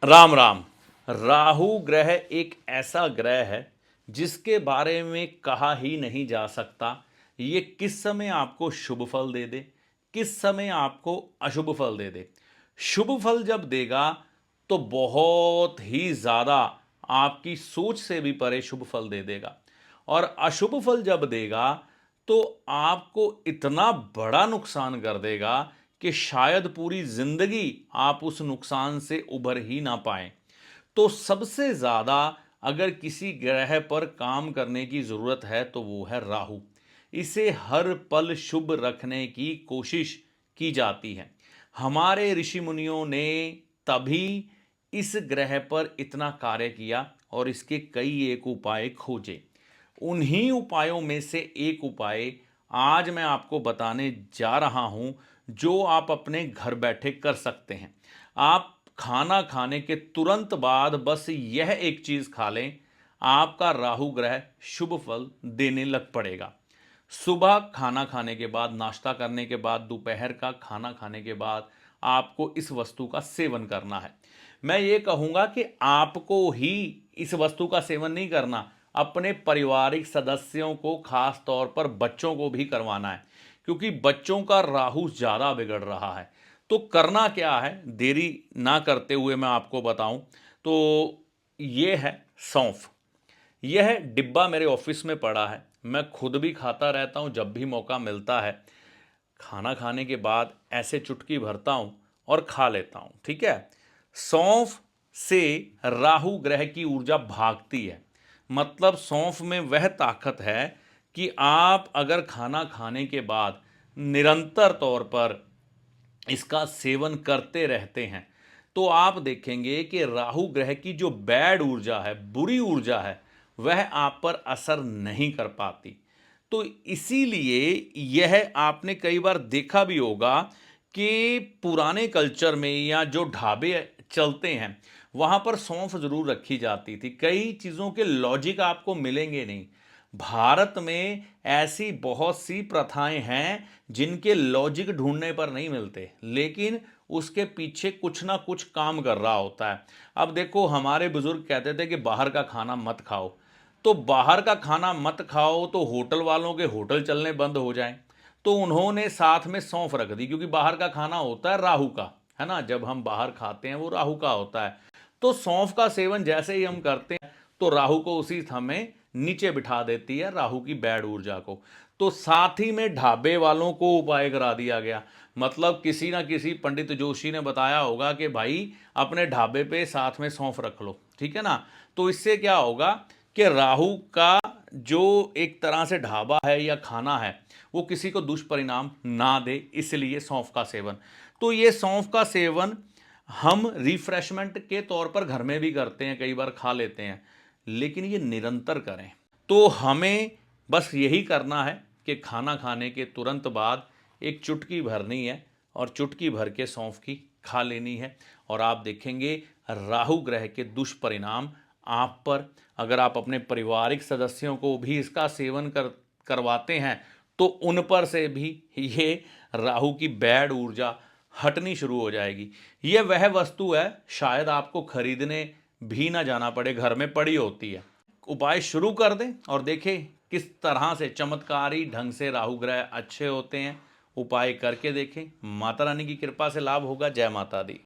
राम राम। राहु ग्रह एक ऐसा ग्रह है जिसके बारे में कहा ही नहीं जा सकता ये किस समय आपको शुभ फल दे दे, किस समय आपको अशुभ फल दे दे। शुभ फल जब देगा तो बहुत ही ज़्यादा आपकी सोच से भी परे शुभ फल दे देगा, और अशुभ फल जब देगा तो आपको इतना बड़ा नुकसान कर देगा कि शायद पूरी जिंदगी आप उस नुकसान से उभर ही ना पाएं। तो सबसे ज़्यादा अगर किसी ग्रह पर काम करने की ज़रूरत है तो वो है राहु। इसे हर पल शुभ रखने की कोशिश की जाती है। हमारे ऋषि मुनियों ने तभी इस ग्रह पर इतना कार्य किया और इसके कई एक उपाय खोजे। उन्हीं उपायों में से एक उपाय आज मैं आपको बताने जा रहा हूं, जो आप अपने घर बैठे कर सकते हैं। आप खाना खाने के तुरंत बाद बस यह एक चीज खा लें, आपका राहु ग्रह शुभ फल देने लग पड़ेगा। सुबह खाना खाने के बाद, नाश्ता करने के बाद, दोपहर का खाना खाने के बाद आपको इस वस्तु का सेवन करना है। मैं ये कहूँगा कि आपको ही इस वस्तु का सेवन नहीं करना, अपने पारिवारिक सदस्यों को, खास तौर पर बच्चों को भी करवाना है, क्योंकि बच्चों का राहु ज़्यादा बिगड़ रहा है। तो करना क्या है, देरी ना करते हुए मैं आपको बताऊं तो ये है सौंफ। यह डिब्बा मेरे ऑफिस में पड़ा है, मैं खुद भी खाता रहता हूं जब भी मौका मिलता है। खाना खाने के बाद ऐसे चुटकी भरता हूं और खा लेता हूं, ठीक है। सौंफ से राहु ग्रह की ऊर्जा भागती है। मतलब सौंफ में वह ताकत है कि आप अगर खाना खाने के बाद निरंतर तौर पर इसका सेवन करते रहते हैं तो आप देखेंगे कि राहु ग्रह की जो बैड ऊर्जा है, बुरी ऊर्जा है, वह आप पर असर नहीं कर पाती। तो इसीलिए यह आपने कई बार देखा भी होगा कि पुराने कल्चर में या जो ढाबे चलते हैं वहां पर सौंफ जरूर रखी जाती थी। कई चीज़ों के लॉजिक आपको मिलेंगे नहीं। भारत में ऐसी बहुत सी प्रथाएं हैं जिनके लॉजिक ढूंढने पर नहीं मिलते, लेकिन उसके पीछे कुछ ना कुछ काम कर रहा होता है। अब देखो, हमारे बुजुर्ग कहते थे कि बाहर का खाना मत खाओ, तो बाहर का खाना मत खाओ तो होटल वालों के होटल चलने बंद हो जाएं। तो उन्होंने साथ में सौंफ रख दी, क्योंकि बाहर का खाना होता है राहु का, है ना। जब हम बाहर खाते हैं वो राहु का होता है। तो सौंफ का सेवन जैसे ही हम करते हैं तो राहु को उसी समय नीचे बिठा देती है, राहु की बैड ऊर्जा को। तो साथ ही में ढाबे वालों को उपाय करा दिया गया। मतलब किसी ना किसी पंडित जोशी ने बताया होगा कि भाई अपने ढाबे पे साथ में सौंफ रख लो, ठीक है ना। तो इससे क्या होगा कि राहु का जो एक तरह से ढाबा है या खाना है वो किसी को दुष्परिणाम ना दे, इसलिए सौंफ का सेवन। तो ये सौंफ का सेवन हम रिफ्रेशमेंट के तौर पर घर में भी करते हैं, कई बार खा लेते हैं, लेकिन ये निरंतर करें। तो हमें बस यही करना है कि खाना खाने के तुरंत बाद एक चुटकी भरनी है और चुटकी भर के सौंफ की खा लेनी है। और आप देखेंगे राहु ग्रह के दुष्परिणाम आप पर, अगर आप अपने पारिवारिक सदस्यों को भी इसका सेवन करवाते हैं तो उन पर से भी ये राहु की बैड ऊर्जा हटनी शुरू हो जाएगी। ये वह वस्तु है शायद आपको खरीदने भी ना जाना पड़े, घर में पड़ी होती है। उपाय शुरू कर दें और देखें किस तरह से चमत्कारी ढंग से राहु ग्रह अच्छे होते हैं। उपाय करके देखें, माता रानी की कृपा से लाभ होगा। जय माता दी।